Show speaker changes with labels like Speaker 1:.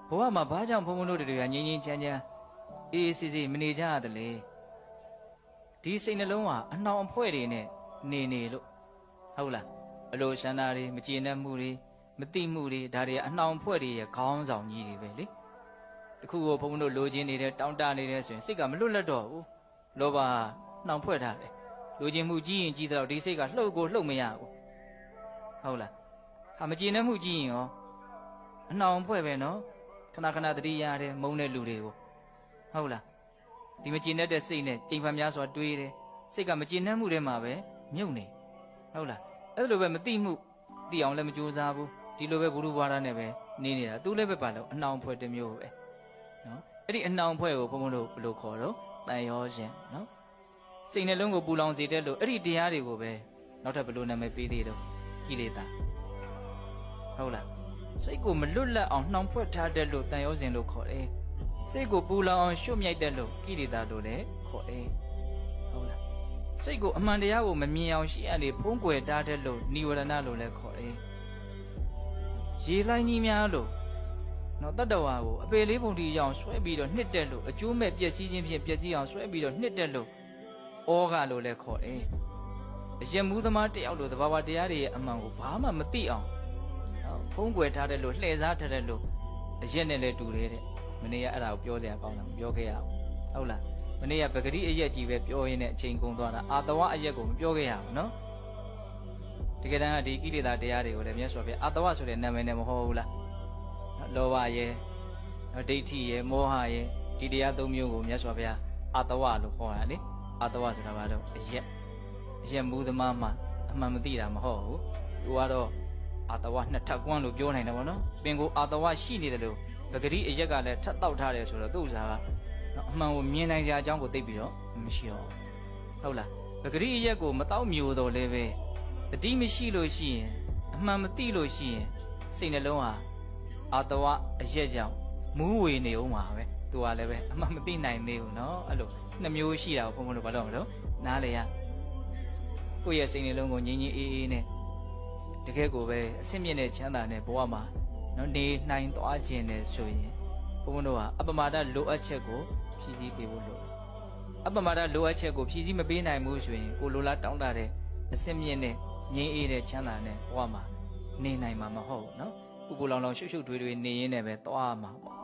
Speaker 1: ဘဝမှာဘာကြောင့်ဘုံဘုံတို့တွေကငြင်းငြင်းချမ်းချမ်းအေးအေးဆေးဆေးမနေကြရတယ်လေဒီစိတ်နှလုံးဟာအနှောင်အဖွဲ့တွေနဲ့နေလို့ဟုတ်လားအလိုဆန္ဒတွေမကျေနပ်မှုတွေမတိမှုတွေဒါတွေအနှောင်အဖွဲ့တွေရဲ့ခေါင်းဆောင်ကြီးတွေပဲလေတခုကိုဘုံဘုံတို့လိုချင်နေတဲ့တောင်းတနေတဲ့ဆိုရင်စိတ်ကမလွတ်လပ်တော့ဘူးလောဘနှောင်ဖွဲ့ထားတယ်လိုချင်မှုကြီးရင်ကြီးတော့ဒီစိတ်ကလှုပ်ကိုလှုပ်မရဘူးဟုတ်လားဟာမကျေနပ်မှုကြီးရင်ရောအနှောင်ဖွဲ့ပဲနော်ခဏခဏတတိယတယ်မုန်းတဲ့လူတွေကိုဟုတ်လားဒီမကျေနပ်တဲ့စိတ်နဲ့ကြိမ်ဖန်များစွာတွေးတယ်စိတ်ကမကျေနပ်မှုထဲမှာပဲမြုပ်နေဟုတ်လားအဲ့လိုပဲမတိမှုတိအောင်လည်းမကြိုးစားဘူးဒီလိုပဲဘုရုဘာသာနဲ့ပဲနေနေတာသူလည်းပဲပါလို့အနှောင်ဖွဲ့တစ်မျိုးပဲနော်အဲ့ဒီအနှောင်ဖွဲ့ကိုဘုံဘုံတို့ဘယ်လိုခေါ်တော့တန်ရောရှင်နော်စိတ်နှလုံးကိုပူလောင်စေတဲ့လို့အဲ့ဒီတရားတွေကိုပဲနောက်ထပ်ဘယ်လိုနာမည်ပေးသေးတော့ကိလေသာဟုတ်လားစိတ်ကိုမလွတ်လပ်အောင်နှောင်ဖွဲ့ထားတဲ့လို့တန်ရောစဉ်လို့ခေါ်တယ်စိတ်ကိုပူလောင်အောင်ရှုမြိုက်တဲ့လို့ကိလေသာလို့လည်းခေါ်တယ်ဟုတ်လားစိတ်ကိုအမှန်တရားကိုမမြင်အောင်ရှေ့ကနေဖုံးကွယ်ထားတဲ့လို့နိဝရဏလို့လည်းခေါ်တယ်ရေလှိုင်းကြီးများလို့နော်တတ္တဝါကိုအပေလေးပုံတီအောင်ဆွဲပြီးတော့နှစ်တက်လို့အကျိုးမဲ့ပျက်စီးခြင်းဖြင့်ပျက်စီးအောင်ဆွဲပြီးတော့နှစ်တက်လို့ဩဃလို့လည်းခေါ်တယ်အယက်မှုသမားတယောက်လို့သဘာဝတရားတွေရဲ့အမှန်ကိုဘာမှမသိအောင်ဖုံးကွယ်ထားတဲ့လို့လှည့်စားထားတဲ့လို့အရက်နဲ့လည်းတူတယ်တဲ့မနေ့ကအဲ့ဒါကိုပြောစရာကောင်းတာမပြောခဲ့ရအောင်ဟုတ်လားမနေ့ကပဂတိအရက်ကြီးပဲပြောရင်းနဲ့အချိန်ကုန်သွားတာအာတဝအရက်ကိုမပြောခဲ့ရအောင်နော်တကယ်တမ်းကဒီကိလေသာတရားတွေကိုလည်းမြတ်စွာဘုရားအာတဝဆိုတဲ့နာမည်နဲ့မဟုတ်ဘူးလားလောဘရဲ့ဒိဋ္ဌိရဲ့မောဟရဲ့ဒီတရားသုံးမျိုးကိုမြတ်စွာဘုရားအာတဝလို့ခေါ်တာလေအာတဝဆိုတာဘာလို့အရက်မူသမားမှအမှန်မသိတာမဟုတ်ဘူးသူကတော့အာတဝနှစ်ထပ်ကွန်းလို့ပြောနိုင်တယ်ဗောနော်ပင်ကိုအာတဝရှိနေတယ်လို့ပဂတိအရက်ကလည်းထပ်တောက်ထားတယ်ဆိုတော့သူ့ဥစားကအမှန်ကိုမြင်နိုင်ကြအကြောင်းကိုသိပြီးတော့မရှိတော့ဟုတ်လားပဂတိအရက်ကိုမတောက်မျိုးတော့လည်းပဲတတိမရှိလို့ရှိရင်အမှန်မသိလို့ရှိရင်စိတ်နှလုံးဟာအာတဝအရက်ကြောင့်မူးဝေနေဦးမှာပဲသူကလည်းပဲအမှန်မသိနိုင်သေးဘူးနော်အဲ့လိုနှစ်မျိုးရှိတာကိုဘုံဘုံတို့ဘာလို့မလို့နားလေရကိုယ့်ရဲ့စိတ်နှလုံးကိုငြင်းငြင်းအေးအေးနဲ့တကယ်ကိုပဲအဆင့်မြင့်တဲ့ချမ်းသာတဲ့ဘဝမှာနော်နေနိုင်သွားခြင်းနဲ့ဆိုရင်ဘုန်းဘုန်းတို့ဟာအပမဒလိုအပ်ချက်ကိုဖြည့်ဆည်းပေးဖို့လိုအပမဒလိုအပ်ချက်ကိုဖြည့်ဆည်းမပေးနိုင်ဘူးဆိုရင်ကိုလိုလားတောင်းတတဲ့အဆင့်မြင့်တဲ့ငြိမ်းအေးတဲ့ချမ်းသာတဲ့ဘဝမှာနေနိုင်မှာမဟုတ်ဘူးနော်ပူပူလောင်လောင်ရှုပ်ရှုပ်ထွေးထွေးနေရင်းနဲ့ပဲသွားမှာပေါ့